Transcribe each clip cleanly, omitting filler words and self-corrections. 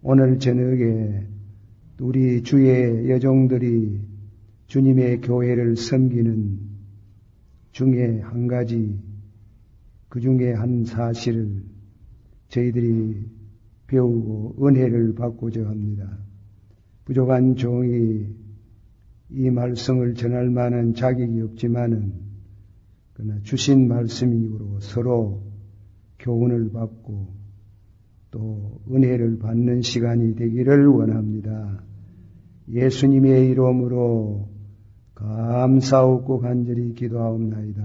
오늘 저녁에 우리 주의 여종들이 주님의 교회를 섬기는 중에 한 가지, 그 중에 한 사실을 저희들이 배우고 은혜를 받고자 합니다. 부족한 종이 이 말씀을 전할 만한 자격이 없지만은 그러나 주신 말씀이므로 서로 교훈을 받고 또 은혜를 받는 시간이 되기를 원합니다. 예수님의 이름으로 감사하고 간절히 기도하옵나이다.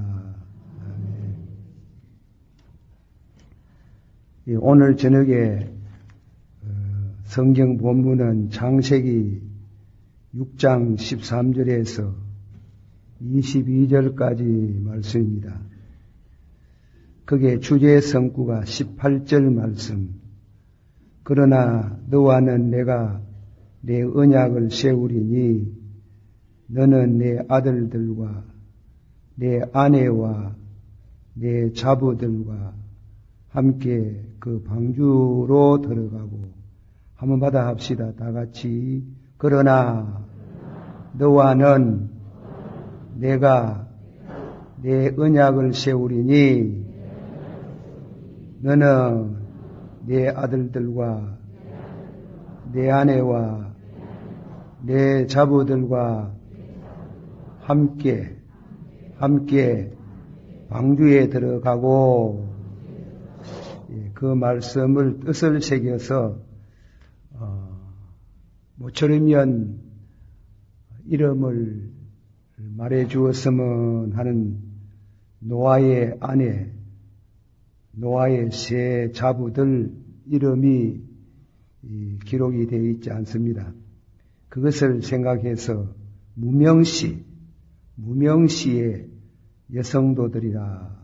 아멘. 오늘 저녁에 성경 본문은 창세기 6장 13절에서 22절까지 말씀입니다. 그게 주제 성구가 18절 말씀. 그러나 너와는 내가 내 언약을 세우리니 너는 내 아들들과 내 아내와 내 자부들과 함께 그 방주로 들어가고 한번 받아 합시다. 다 같이. 그러나 너와는 내가 내 언약을 세우리니 너는 내 아들들과 내 아내와 내 자부들과 함께 방주에 들어가고, 그 말씀을 뜻을 새겨서 모처럼면 이름을 말해 주었으면 하는 노아의 아내, 노아의 세 자부들 이름이 기록이 되어 있지 않습니다. 그것을 생각해서 무명시의 여성도들이라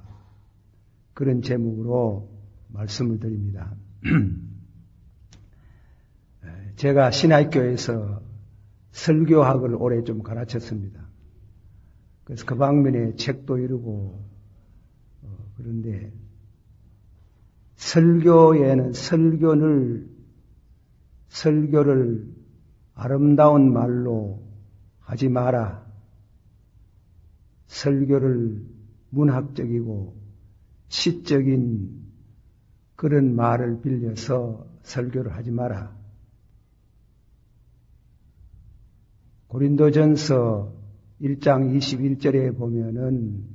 그런 제목으로 말씀을 드립니다. 제가 신학교에서 설교학을 오래 좀 가르쳤습니다. 그래서 그 방면에 책도 이루고 그런데 설교에는 설교를 아름다운 말로 하지 마라. 설교를 문학적이고 시적인 그런 말을 빌려서 설교를 하지 마라. 고린도전서 1장 21절에 보면은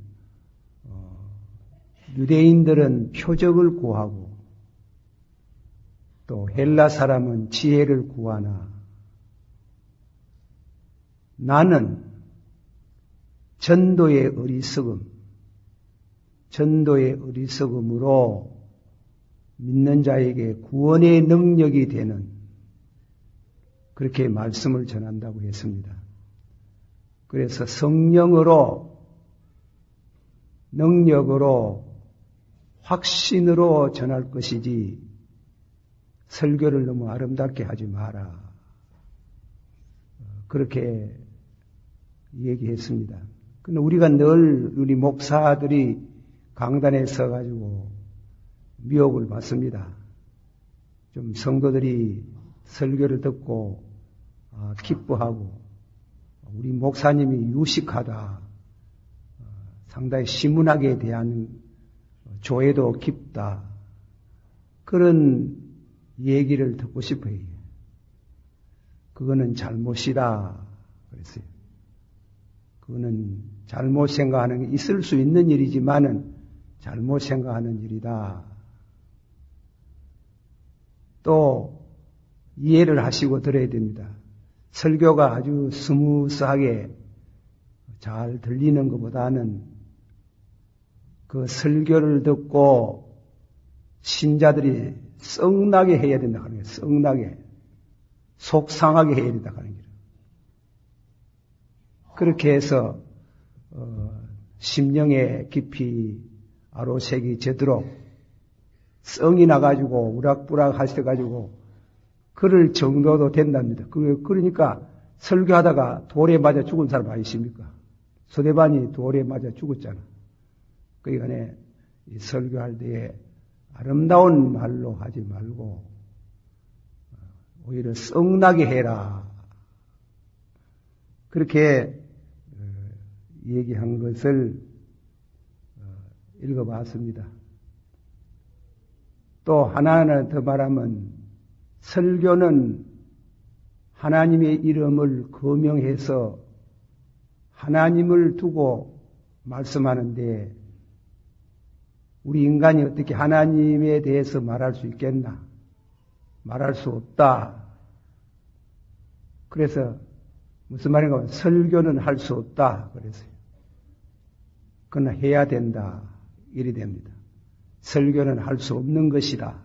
유대인들은 표적을 구하고 또 헬라 사람은 지혜를 구하나 나는 전도의 어리석음으로 믿는 자에게 구원의 능력이 되는 그렇게 말씀을 전한다고 했습니다. 그래서 성령으로 능력으로 확신으로 전할 것이지 설교를 너무 아름답게 하지 마라. 그렇게 얘기했습니다. 근데 우리가 늘 우리 목사들이 강단에 서가지고 미혹을 받습니다. 좀 성도들이 설교를 듣고 기뻐하고 우리 목사님이 유식하다. 상당히 시문학에 대한 조예도 깊다. 그런 얘기를 듣고 싶어요. 그거는 잘못이다. 그랬어요. 그거는 잘못 생각하는 게 있을 수 있는 일이지만은 잘못 생각하는 일이다. 또 이해를 하시고 들어야 됩니다. 설교가 아주 스무스하게 잘 들리는 것보다는 그 설교를 듣고 신자들이 썩나게 해야 된다 하는 거예요. 썩나게. 속상하게 해야 된다 하는 거예요. 그렇게 해서 심령에 깊이 아로색이 제도록 썽이 나가지고 우락부락 하셔가지고 그럴 정도도 된답니다. 그러니까 설교하다가 돌에 맞아 죽은 사람 아니십니까? 서대반이 돌에 맞아 죽었잖아. 그러니까 이 설교할 때에 아름다운 말로 하지 말고 오히려 썩나게 해라. 그렇게 얘기한 것을 읽어봤습니다. 또 하나는 더 말하면 설교는 하나님의 이름을 거명해서 하나님을 두고 말씀하는데 우리 인간이 어떻게 하나님에 대해서 말할 수 있겠나? 말할 수 없다. 그래서 무슨 말인가 하면 설교는 할 수 없다. 그랬어요. 그러나 해야 된다. 이리 됩니다. 설교는 할 수 없는 것이다.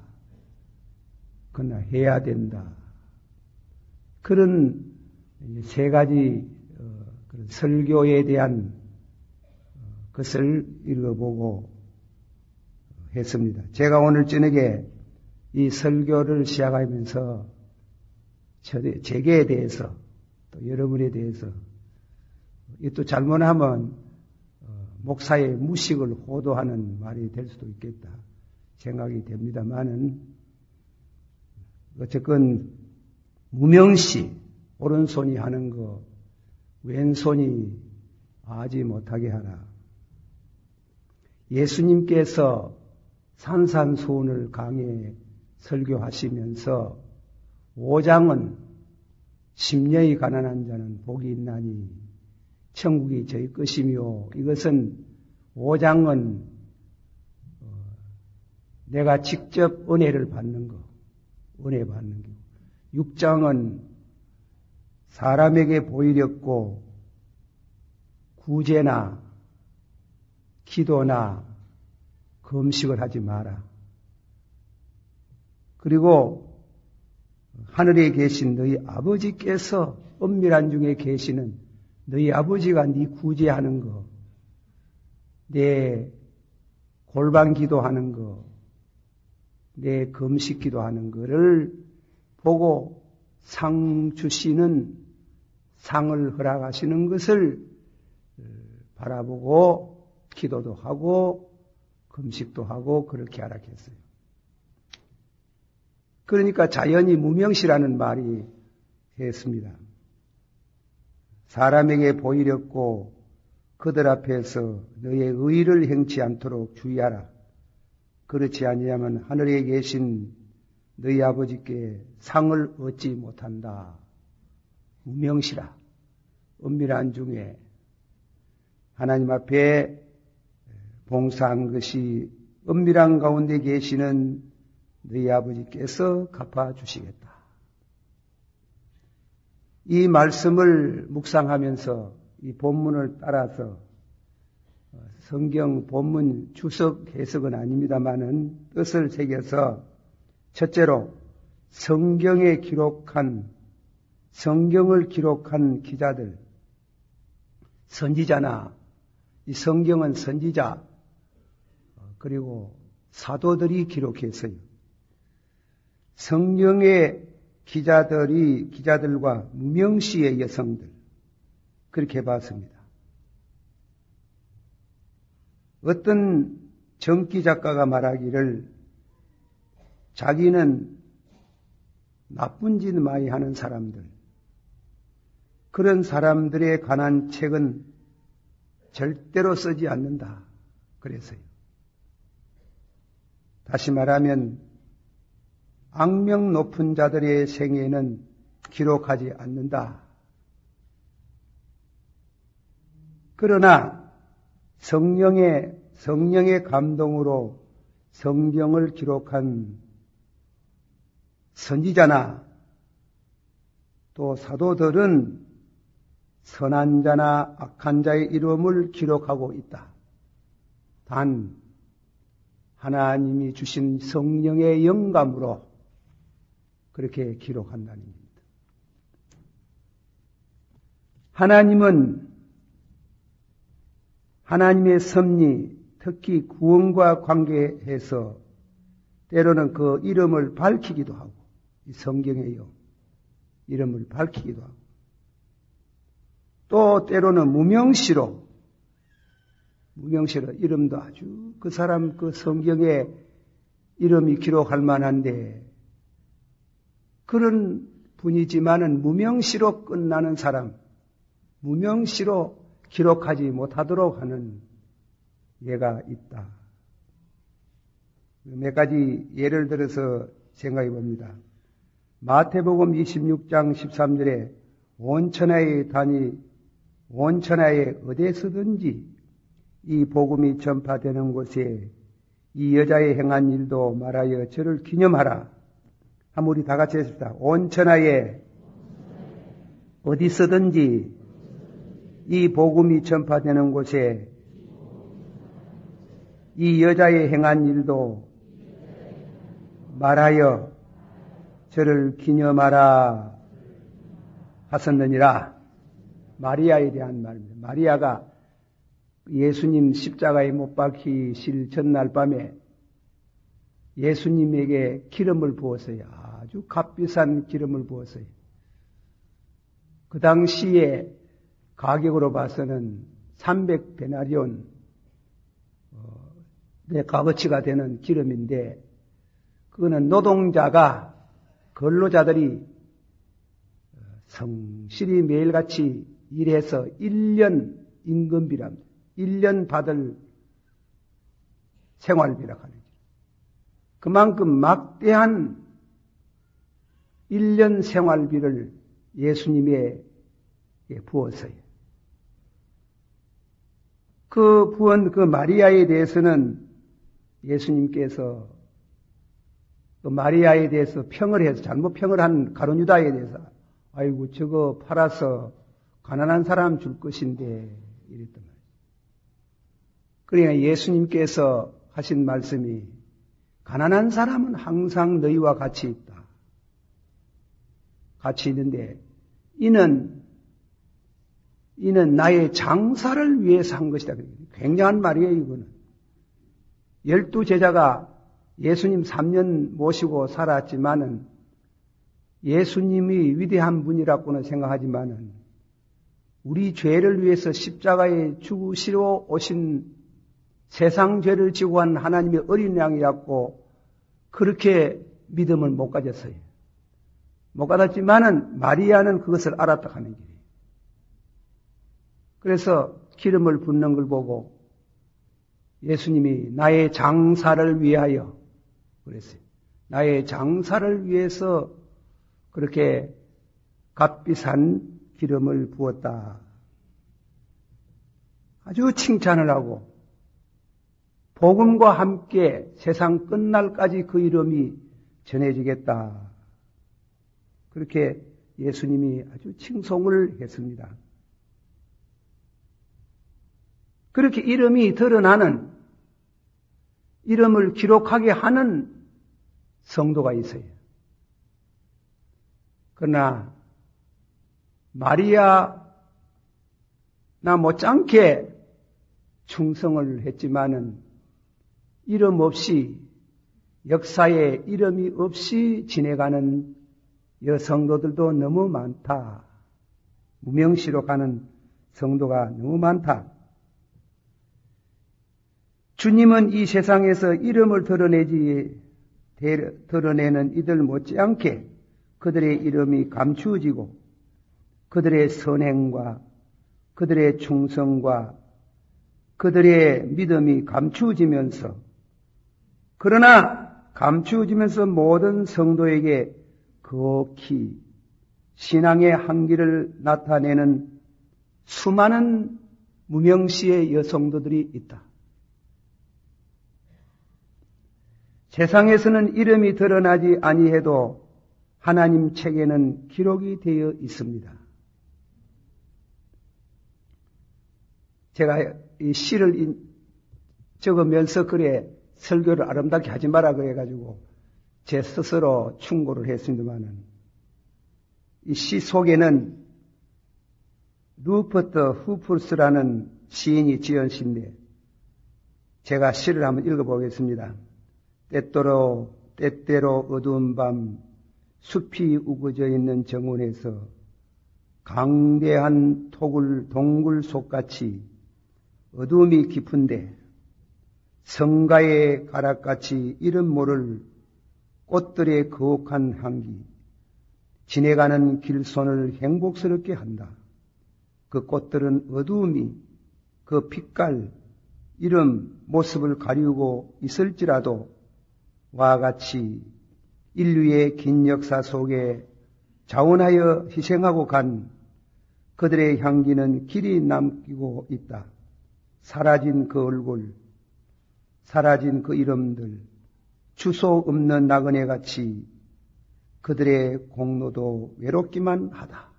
그러나 해야 된다. 그런 세 가지 그런 설교에 대한 것을 읽어보고 했습니다. 제가 오늘 저녁에 이 설교를 시작하면서 제게에 대해서 또 여러분에 대해서 또 잘못하면 목사의 무식을 호도하는 말이 될 수도 있겠다 생각이 됩니다만은 어쨌건 무명시 오른손이 하는 거 왼손이 아지 못하게 하라. 예수님께서 산산수훈을 강해 설교하시면서 5장은 심령이 가난한 자는 복이 있나니 천국이 저희 것이며 이것은 5장은 내가 직접 은혜를 받는 거, 은혜 받는 거. 6장은 사람에게 보이렵고 구제나 기도나 금식을 하지 마라. 그리고 하늘에 계신 너희 아버지께서 엄밀한 중에 계시는 너희 아버지가 네 구제하는 거, 내 골방 기도하는 거, 내 금식 기도하는 거를 보고 상 주시는 상을 허락하시는 것을 바라보고 기도도 하고 금식도 하고 그렇게 하락했어요. 그러니까 자연히 무명시라는 말이 했습니다. 사람에게 보이렵고 그들 앞에서 너의 의를 행치 않도록 주의하라. 그렇지 아니하면 하늘에 계신 너희 아버지께 상을 얻지 못한다. 무명시라. 은밀한 중에 하나님 앞에 봉사한 것이 은밀한 가운데 계시는 너희 아버지께서 갚아주시겠다. 이 말씀을 묵상하면서 이 본문을 따라서 성경 본문 주석 해석은 아닙니다만은 뜻을 새겨서 첫째로 성경을 기록한 기자들, 선지자나 이 성경은 선지자 그리고 사도들이 기록했어요. 성경의 기자들과 무명시의 여성들 그렇게 봤습니다. 어떤 정기 작가가 말하기를 자기는 나쁜 짓 많이 하는 사람들 그런 사람들에 관한 책은 절대로 쓰지 않는다. 그랬어요. 다시 말하면 악명 높은 자들의 생애는 기록하지 않는다. 그러나 성령의 감동으로 성경을 기록한 선지자나 또 사도들은 선한 자나 악한 자의 이름을 기록하고 있다. 단 하나님이 주신 성령의 영감으로 그렇게 기록한다는 겁니다. 하나님은 하나님의 섭리, 특히 구원과 관계해서 때로는 그 이름을 밝히기도 하고, 이 성경의 이름을 밝히기도 하고, 또 때로는 무명시로 이름도 아주 그 사람 그 성경에 이름이 기록할 만한데 그런 분이지만은 무명시로 끝나는 사람, 무명시로 기록하지 못하도록 하는 예가 있다. 몇 가지 예를 들어서 생각해 봅니다. 마태복음 26장 13절에 온 천하에 어디서든지 이 복음이 전파되는 곳에 이 여자의 행한 일도 말하여 저를 기념하라. 한번 우리 다 같이 했습니다. 온 천하에 어디서든지 이 복음이 전파되는 곳에 이 여자의 행한 일도 말하여 저를 기념하라 하셨느니라. 마리아에 대한 말입니다. 마리아가 예수님 십자가에 못 박히실 전날 밤에 예수님에게 기름을 부었어요. 아주 값비싼 기름을 부었어요. 그 당시에 가격으로 봐서는 300데나리온 값어치가 되는 기름인데, 그거는 노동자가, 근로자들이 성실히 매일같이 일해서 1년 임금비랍니다. 1년 받을 생활비라고 하는 거죠. 그만큼 막대한 1년 생활비를 예수님에게 부었어요. 그 부은 그 마리아에 대해서는 예수님께서 그 마리아에 대해서 평을 해서, 잘못 평을 한 가룟유다에 대해서, 아이고 저거 팔아서 가난한 사람 줄 것인데 이랬단 말이에요. 그러니까 예수님께서 하신 말씀이, 가난한 사람은 항상 너희와 같이 있다. 같이 있는데 이는 나의 장사를 위해서 한 것이다. 굉장한 말이에요, 이거는. 12제자가 예수님 3년 모시고 살았지만은 예수님이 위대한 분이라고는 생각하지만은 우리 죄를 위해서 십자가에 죽으시러 오신 세상 죄를 지고 한 하나님의 어린 양이라고 그렇게 믿음을 못 가졌어요. 못 가졌지만은 마리아는 그것을 알았다 하는 길이에요. 그래서 기름을 붓는 걸 보고 예수님이 나의 장사를 위하여 그랬어요. 나의 장사를 위해서 그렇게 값비싼 기름을 부었다. 아주 칭찬을 하고 복음과 함께 세상 끝날까지 그 이름이 전해지겠다. 그렇게 예수님이 아주 칭송을 했습니다. 그렇게 이름이 드러나는, 이름을 기록하게 하는 성도가 있어요. 그러나 마리아나 못지않게 충성을 했지만은 이름 없이, 역사에 이름이 없이 지내가는 여성도들도 너무 많다. 무명시로 가는 성도가 너무 많다. 주님은 이 세상에서 이름을 드러내는 이들 못지않게 그들의 이름이 감추어지고 그들의 선행과 그들의 충성과 그들의 믿음이 감추어지면서, 그러나 감추어지면서 모든 성도에게 극히 신앙의 한계를 나타내는 수많은 무명시의 여성도들이 있다. 세상에서는 이름이 드러나지 아니해도 하나님 책에는 기록이 되어 있습니다. 제가 이 시를 적으면서 그래 설교를 아름답게 하지 마라 그래가지고 제 스스로 충고를 했습니다만은, 이 시 속에는 루퍼트 후프스라는 시인이 지은 시인데 제가 시를 한번 읽어보겠습니다. 때때로 어두운 밤 숲이 우거져 있는 정원에서 강대한 동굴 속같이 어둠이 깊은데 성가의 가락같이 이름 모를 꽃들의 거룩한 향기, 지내가는 길손을 행복스럽게 한다. 그 꽃들은 어두움이 그 빛깔, 이름, 모습을 가리우고 있을지라도 와 같이 인류의 긴 역사 속에 자원하여 희생하고 간 그들의 향기는 길이 남기고 있다. 사라진 그 얼굴, 사라진 그 이름들, 주소 없는 나그네 같이 그들의 공로도 외롭기만 하다.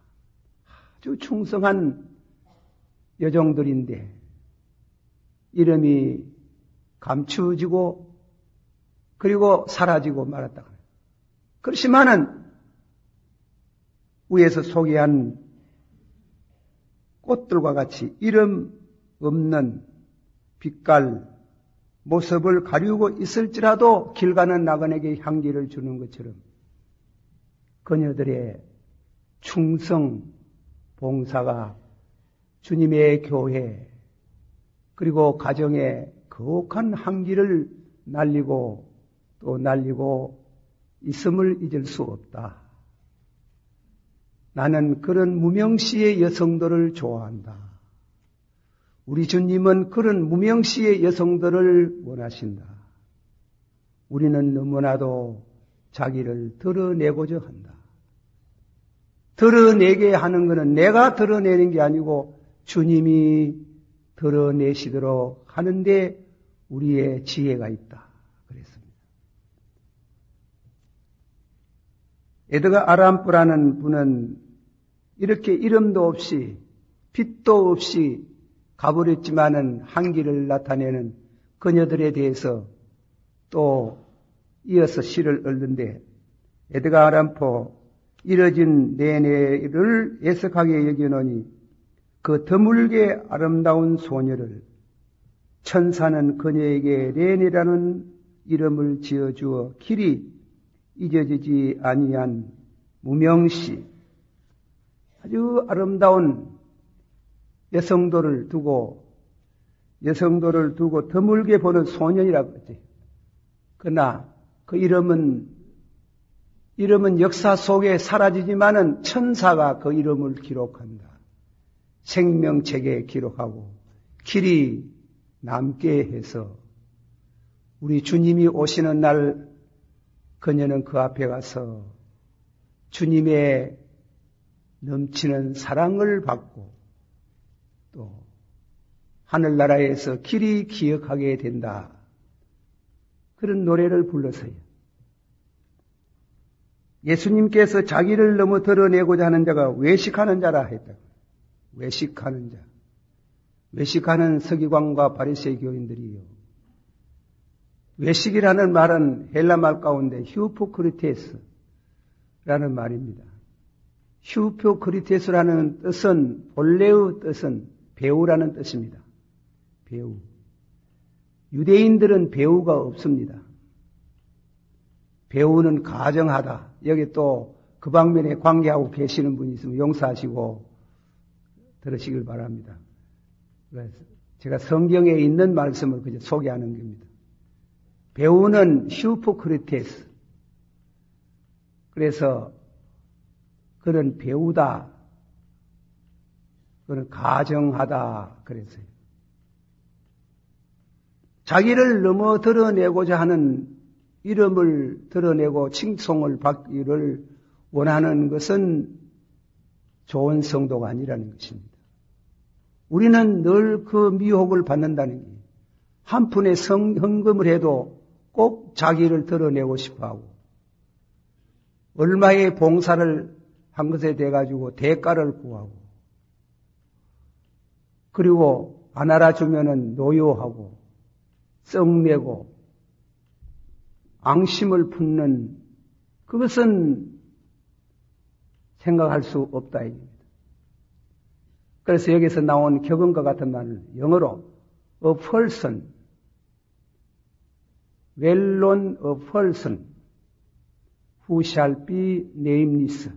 아주 충성한 여종들인데 이름이 감추어지고 그리고 사라지고 말았다. 그렇지만은 위에서 소개한 꽃들과 같이 이름 없는 빛깔, 모습을 가리우고 있을지라도 길 가는 나그네에게 향기를 주는 것처럼 그녀들의 충성, 봉사가 주님의 교회 그리고 가정에 거룩한 향기를 날리고 또 날리고 있음을 잊을 수 없다. 나는 그런 무명시의 여성들을 좋아한다. 우리 주님은 그런 무명시의 여성들을 원하신다. 우리는 너무나도 자기를 드러내고자 한다. 드러내게 하는 것은 내가 드러내는 게 아니고 주님이 드러내시도록 하는데 우리의 지혜가 있다. 그랬습니다. 에드가 아람프라는 분은 이렇게 이름도 없이 빛도 없이 가버렸지만은 향기를 나타내는 그녀들에 대해서 또 이어서 시를 읽는데 에드가 아람포 이뤄진 내내를 애석하게 여기노니 그 드물게 아름다운 소녀를 천사는 그녀에게 레네라는 이름을 지어주어 길이 잊어지지 아니한 무명시 아주 아름다운 여성도를 두고 드물게 보는 소년이라고 했지. 그러나 그 이름은 역사 속에 사라지지만은 천사가 그 이름을 기록한다. 생명책에 기록하고 길이 남게 해서 우리 주님이 오시는 날 그녀는 그 앞에 가서 주님의 넘치는 사랑을 받고 또 하늘나라에서 길이 기억하게 된다. 그런 노래를 불렀어요. 예수님께서 자기를 너무 드러내고자 하는 자가 외식하는 자라 했다. 외식하는 자. 외식하는 서기관과 바리새이 교인들이요. 외식이라는 말은 헬라 말 가운데 휴포크리테스라는 말입니다. 휴포크리테스라는 뜻은 본래의 뜻은 배우라는 뜻입니다. 배우. 유대인들은 배우가 없습니다. 배우는 가정하다. 여기 또 그 방면에 관계하고 계시는 분이 있으면 용서하시고 들으시길 바랍니다. 제가 성경에 있는 말씀을 그저 소개하는 겁니다. 배우는 휴포크리테스. 그래서 그는 배우다. 그는 가정하다. 그랬어요. 자기를 너무 드러내고자 하는 이름을 드러내고 칭송을 받기를 원하는 것은 좋은 성도가 아니라는 것입니다. 우리는 늘 그 미혹을 받는다는 게 한 푼의 헌금을 해도 꼭 자기를 드러내고 싶어하고 얼마의 봉사를 한 것에 대해 가지고 대가를 구하고 그리고 안 알아주면은 노여하고 썩내고 앙심을 품는 그것은 생각할 수 없다 이겁니다. 그래서 여기서 나온 격언과 같은 말을 영어로 a person, well known a person who shall be nameless.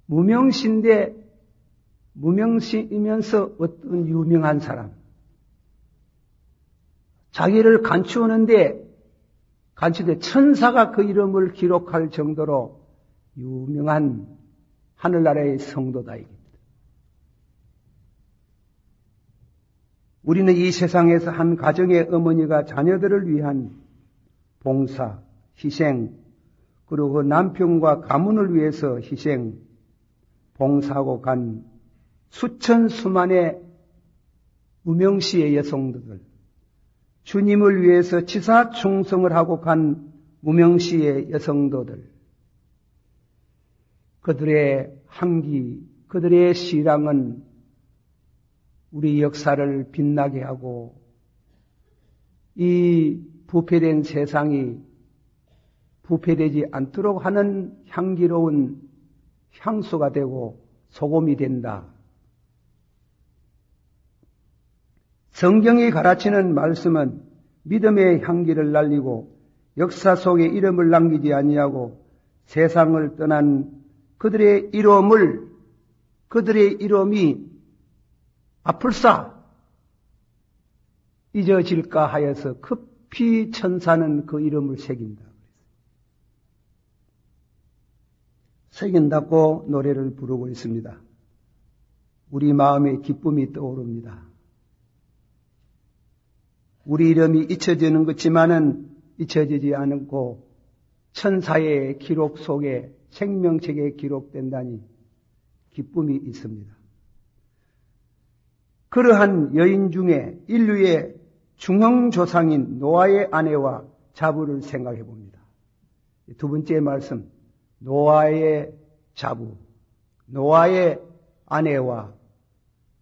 무명시인데 무명시이면서 어떤 유명한 사람. 자기를 간추었는데 천사가 그 이름을 기록할 정도로 유명한 하늘나라의 성도다입니다. 우리는 이 세상에서 한 가정의 어머니가 자녀들을 위한 봉사, 희생, 그리고 그 남편과 가문을 위해서 희생, 봉사하고 간 수천 수만의 무명시의 여성들, 주님을 위해서 지사충성을 하고 간 무명시의 여성도들, 그들의 항기, 그들의 시랑은 우리 역사를 빛나게 하고 이 부패된 세상이 부패되지 않도록 하는 향기로운 향수가 되고 소금이 된다. 성경이 가르치는 말씀은 믿음의 향기를 날리고 역사 속에 이름을 남기지 아니하고 세상을 떠난 그들의 이름이 아플싸 잊어질까 하여서 급히 천사는 그 이름을 새긴다. 새긴다고 노래를 부르고 있습니다. 우리 마음에 기쁨이 떠오릅니다. 우리 이름이 잊혀지는 것지만은 잊혀지지 않고 천사의 기록 속에 생명책에 기록된다니 기쁨이 있습니다. 그러한 여인 중에 인류의 중흥조상인 노아의 아내와 자부를 생각해 봅니다. 두 번째 말씀, 노아의 자부, 노아의 아내와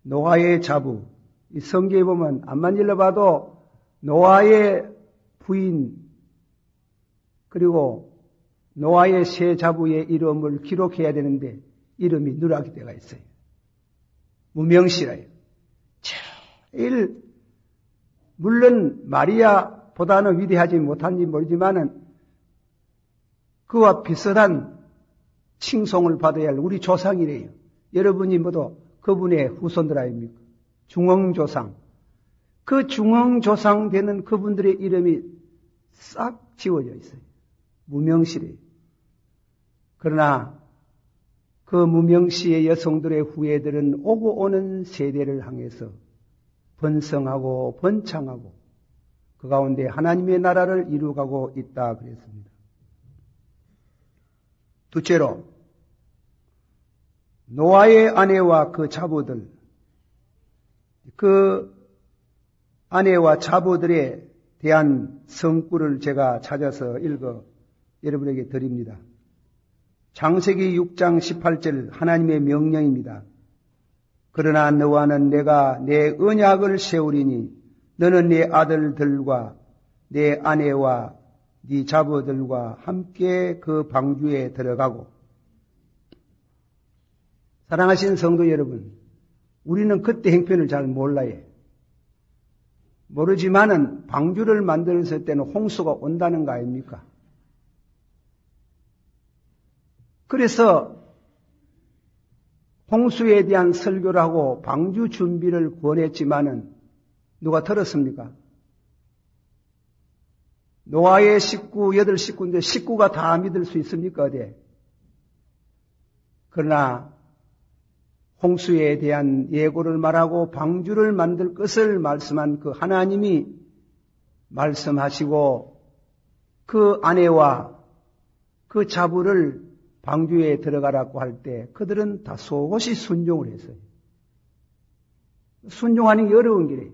노아의 자부. 이 성경에 보면 앞만 일러봐도 노아의 부인 그리고 노아의 세 자부의 이름을 기록해야 되는데 이름이 누락이 되어 있어요. 무명시라요. 제일 물론 마리아보다는 위대하지 못한지 모르지만은 그와 비슷한 칭송을 받아야 할 우리 조상이래요. 여러분이 모두 그분의 후손들 아닙니까? 중흥조상. 그 중흥조상 되는 그분들의 이름이 싹 지워져 있어요. 무명시래요. 그러나 그 무명시의 여성들의 후예들은 오고 오는 세대를 향해서 번성하고 번창하고 그 가운데 하나님의 나라를 이루어가고 있다 그랬습니다. 둘째로 노아의 아내와 그 자부들, 그 아내와 자부들에 대한 성구를 제가 찾아서 읽어 여러분에게 드립니다. 창세기 6장 18절 하나님의 명령입니다. 그러나 너와는 내가 내 언약을 세우리니 너는 내 아들들과 내 아내와 네 자부들과 함께 그 방주에 들어가고. 사랑하신 성도 여러분, 우리는 그때 형편을 잘 몰라요. 모르지만은 방주를 만들었을 때는 홍수가 온다는 거 아닙니까? 그래서 홍수에 대한 설교를 하고 방주 준비를 권했지만은 누가 들었습니까? 노아의 식구, 8식구인데 식구가 다 믿을 수 있습니까? 어디? 그러나 홍수에 대한 예고를 말하고 방주를 만들 것을 말씀한 그 하나님이 말씀하시고 그 아내와 그 자부를 방주에 들어가라고 할 때 그들은 다 속옷이 순종을 했어요. 순종하는 게 어려운 길이에요.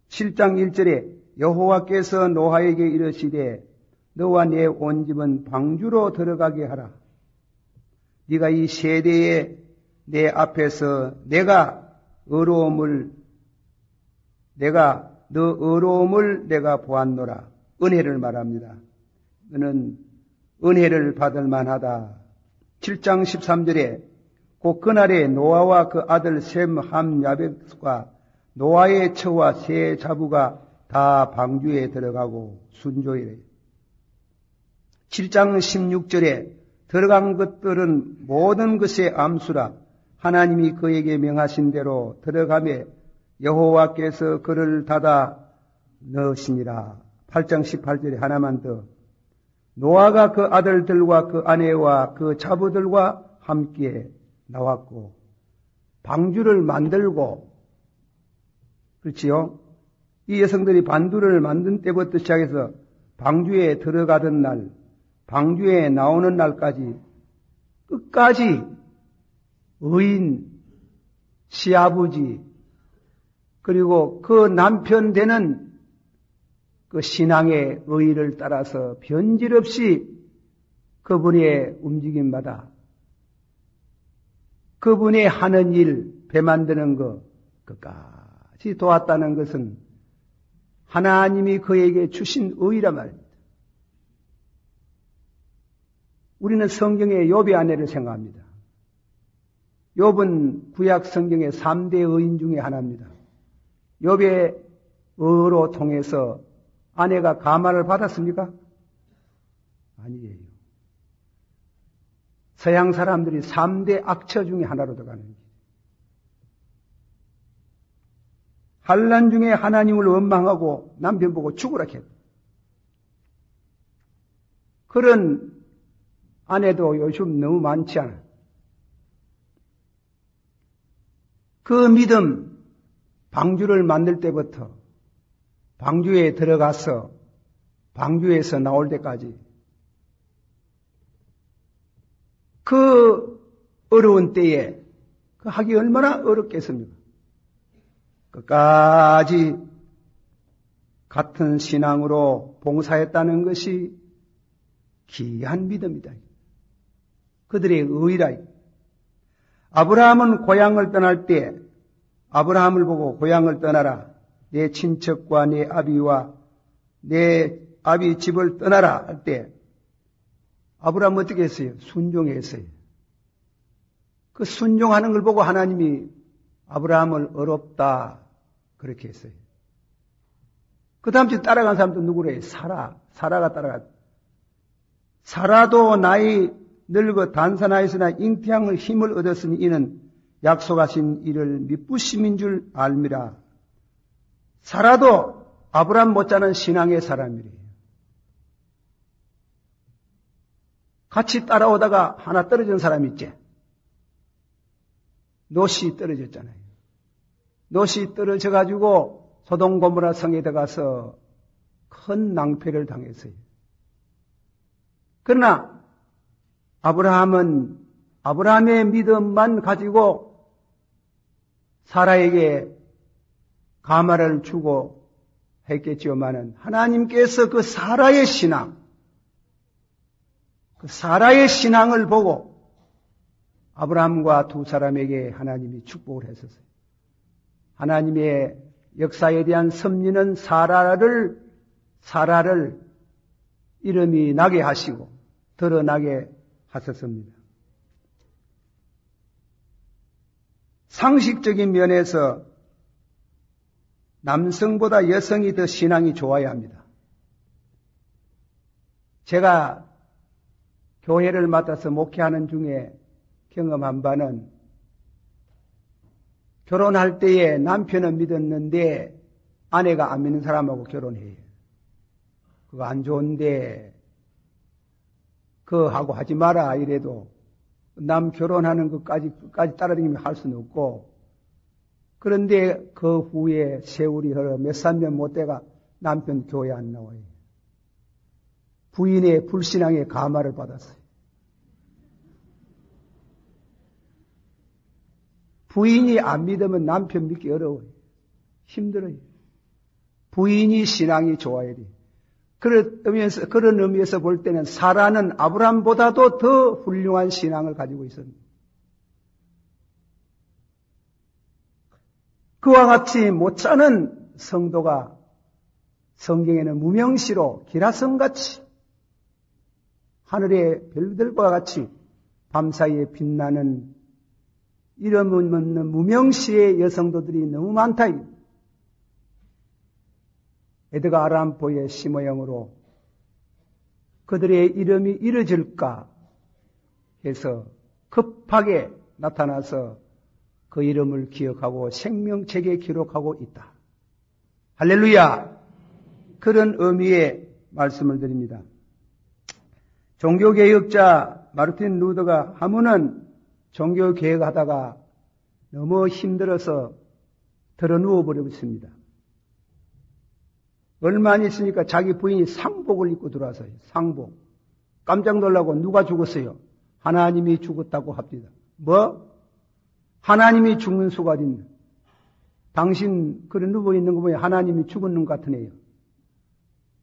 7장 1절에 여호와께서 노아에게 이르시되 너와 내 온 집은 방주로 들어가게 하라. 네가 이 세대에 내 앞에서 너 어려움을 내가 보았노라. 은혜를 말합니다. 너는 은혜를 받을 만하다. 7장 13절에 곧 그날에 노아와 그 아들 셈, 함, 야벳과 노아의 처와 세 자부가 다 방주에 들어가고 순조이래. 7장 16절에 들어간 것들은 모든 것의 암수라. 하나님이 그에게 명하신 대로 들어가매 여호와께서 그를 닫아 넣으시니라. 8장 18절에 하나만 더. 노아가 그 아들들과 그 아내와 그 자부들과 함께 나왔고 방주를 만들고, 그렇지요? 이 여성들이 반두를 만든 때부터 시작해서 방주에 들어가던 날, 방주에 나오는 날까지 끝까지 의인, 시아버지, 그리고 그 남편 되는 그 신앙의 의의를 따라서 변질 없이 그분의 움직임마다 그분이 하는 일, 배 만드는 거 끝까지 도왔다는 것은 하나님이 그에게 주신 의의란 말입니다. 우리는 성경의 욥의 아내를 생각합니다. 욥은 구약 성경의 3대 의인 중에 하나입니다. 욥의 의로 통해서 아내가 가마를 받았습니까? 아니에요. 서양 사람들이 3대 악처 중에 하나로 들어가는 거예요. 환난 중에 하나님을 원망하고 남편 보고 죽으라 했다. 그런 아내도 요즘 너무 많지 않아요. 그 믿음, 방주를 만들 때부터 방주에 들어가서 방주에서 나올 때까지 그 어려운 때에 그 하기 얼마나 어렵겠습니까? 끝까지 같은 신앙으로 봉사했다는 것이 귀한 믿음이다. 그들의 의라. 아브라함은 고향을 떠날 때 아브라함을 보고 고향을 떠나라. 내 친척과 내 아비와 내 아비 집을 떠나라 할 때 아브라함은 어떻게 했어요? 순종했어요. 그 순종하는 걸 보고 하나님이 아브라함을 어렵다 그렇게 했어요. 그 다음 주에 따라간 사람도 누구래요? 사라가 따라갔다. 사라도 나이 늙어 단산하였으나 잉태함의 힘을 얻었으니 이는 약속하신 이를 미쁘심인 줄 알미라. 사라도 아브라함 못지않은 신앙의 사람이래요. 같이 따라오다가 하나 떨어진 사람이 있지. 롯이 떨어졌잖아요. 롯이 떨어져가지고 소돔 고모라 성에 들어가서 큰 낭패를 당했어요. 그러나 아브라함은 아브라함의 믿음만 가지고 사라에게 가마를 주고 했겠지만은 하나님께서 그 사라의 신앙, 그 사라의 신앙을 보고 아브라함과 두 사람에게 하나님이 축복을 했었어요. 하나님의 역사에 대한 섭리는 사라를 이름이 나게 하시고 드러나게 하셨습니다. 상식적인 면에서 남성보다 여성이 더 신앙이 좋아야 합니다. 제가 교회를 맡아서 목회하는 중에 경험한 바는 결혼할 때에 남편은 믿었는데 아내가 안 믿는 사람하고 결혼해요. 그거 안 좋은데 그거 하고 하지 마라 이래도 남 결혼하는 것까지 따라다니면 할 수는 없고, 그런데 그 후에 세월이 흘러 몇 살 년 못 돼가 남편 교회 안 나와요. 부인의 불신앙의 가마를 받았어요. 부인이 안 믿으면 남편 믿기 어려워요. 힘들어요. 부인이 신앙이 좋아야 돼요. 그런 의미에서 볼 때는 사라는 아브라함보다도 더 훌륭한 신앙을 가지고 있었습니다. 그와 같이 못자는 성도가 성경에는 무명시로 기라성같이 하늘의 별들과 같이 밤사이에 빛나는 이름 없는 무명시의 여성도들이 너무 많다. 에드가 알란 포의 심어영으로 그들의 이름이 이뤄질까 해서 급하게 나타나서 그 이름을 기억하고 생명책에 기록하고 있다. 할렐루야! 그런 의미의 말씀을 드립니다. 종교개혁자 마르틴 루더가 하면은 종교개혁하다가 너무 힘들어서 들어 누워버렸습니다. 얼마 안 있으니까 자기 부인이 상복을 입고 들어와서요. 상복. 깜짝 놀라고 누가 죽었어요? 하나님이 죽었다고 합니다. 뭐? 하나님이 죽는 수가 어딨나? 당신 그런 누워있는 거 보면 하나님이 죽었는 것 같으네요.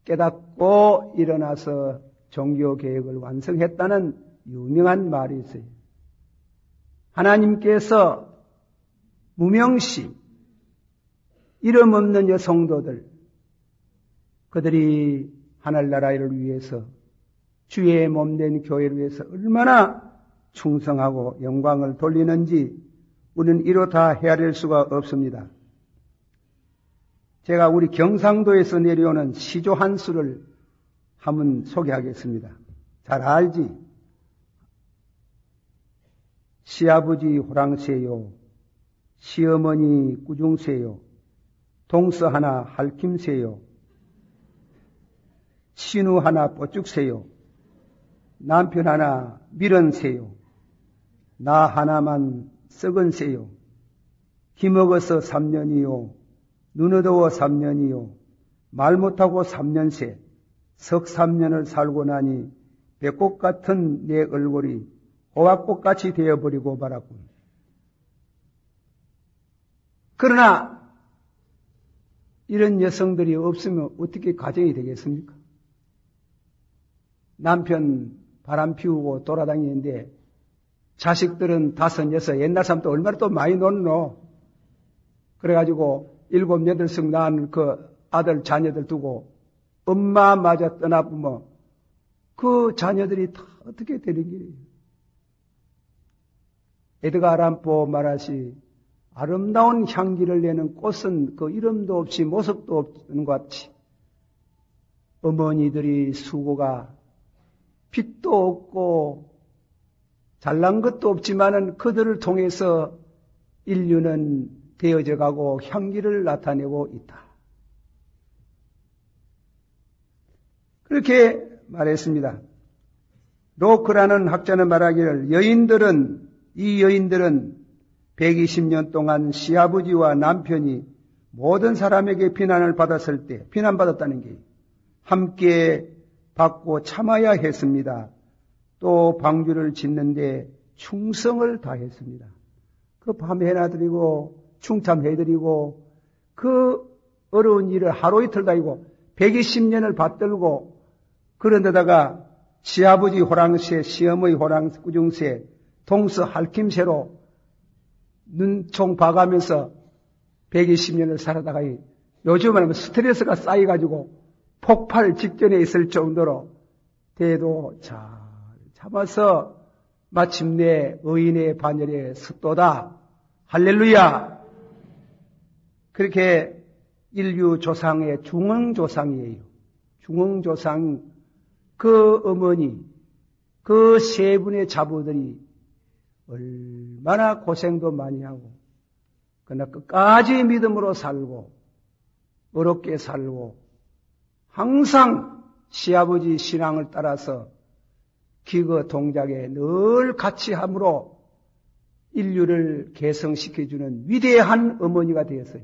깨닫고 일어나서 종교개혁을 완성했다는 유명한 말이 있어요. 하나님께서 무명시 이름 없는 여성도들 그들이 하늘나라를 위해서 주의 몸된 교회를 위해서 얼마나 충성하고 영광을 돌리는지 우리는 이로 다 헤아릴 수가 없습니다. 제가 우리 경상도에서 내려오는 시조 한 수를 한번 소개하겠습니다. 잘 알지? 시아버지 호랑새요, 시어머니 꾸중새요, 동서 하나 할킴새요, 신우 하나 뽀쭉새요, 남편 하나 밀은새요, 나 하나만 썩은새요, 기먹어서 3년이요, 눈 어두워 3년이요, 말 못하고 3년새, 석 3년을 살고 나니 백꽃 같은 내 얼굴이 호박꽃같이 되어버리고 말았군. 그러나 이런 여성들이 없으면 어떻게 가정이 되겠습니까? 남편 바람 피우고 돌아다니는데 자식들은 5, 6, 옛날 사람도 얼마나 또 많이 놀노. 그래가지고 7, 8석 낳은 그 아들 자녀들 두고 엄마마저 떠나보면 그 자녀들이 다 어떻게 되는 길이에요. 에드가 알란 포 말하시 아름다운 향기를 내는 꽃은 그 이름도 없이 모습도 없는 것 같이 어머니들이 수고가 빛도 없고 잘난 것도 없지만은 그들을 통해서 인류는 되어져 가고 향기를 나타내고 있다. 그렇게 말했습니다. 로크라는 학자는 말하기를 이 여인들은 120년 동안 시아버지와 남편이 모든 사람에게 비난을 받았을 때 비난받았다는 게 함께 받고 참아야 했습니다. 또 방주를 짓는데 충성을 다했습니다. 그 밤 해놔드리고 충참해드리고 그 어려운 일을 하루 이틀 다니고 120년을 받들고 그런 데다가 시아버지 호랑새, 시어머니 꾸중새, 동서 할킴새로 눈총 봐가면서 120년을 살아다가 요즘은 하면 스트레스가 쌓여가지고 폭발 직전에 있을 정도로 대도 잘 참아서 마침내 의인의 반열에 섰도다. 할렐루야! 그렇게 인류 조상의 중흥조상이에요. 중흥조상 그 어머니, 그 세 분의 자부들이 얼마나 고생도 많이 하고 그러나 끝까지 믿음으로 살고 어렵게 살고 항상 시아버지 신앙을 따라서 기거 동작에 늘 같이 함으로 인류를 개성시켜주는 위대한 어머니가 되었어요.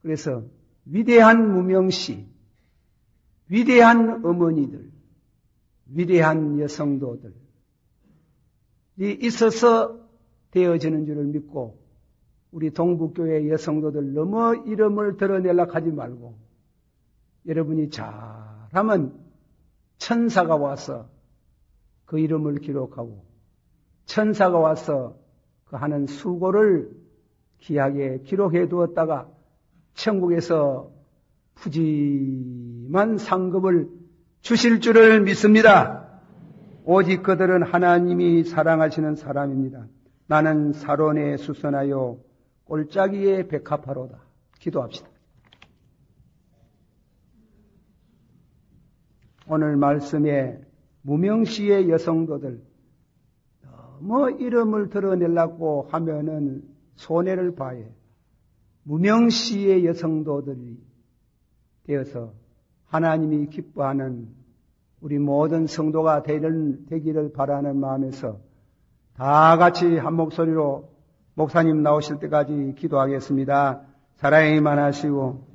그래서 위대한 무명시, 위대한 어머니들, 위대한 여성도들이 있어서 되어지는 줄을 믿고 우리 동북교회 여성도들 너무 이름을 드러내려고 하지 말고 여러분이 잘하면 천사가 와서 그 이름을 기록하고 천사가 와서 그 하는 수고를 귀하게 기록해 두었다가 천국에서 푸짐한 상급을 주실 줄을 믿습니다. 오직 그들은 하나님이 사랑하시는 사람입니다. 나는 사론에 수선하여 골짜기에 백합화로다. 기도합시다. 오늘 말씀에 무명시의 여성도들 너무 이름을 드러내려고 하면은 손해를 봐요. 무명시의 여성도들이 되어서 하나님이 기뻐하는 우리 모든 성도가 되기를 바라는 마음에서 다 같이 한 목소리로 목사님 나오실 때까지 기도하겠습니다. 사랑이 많으시고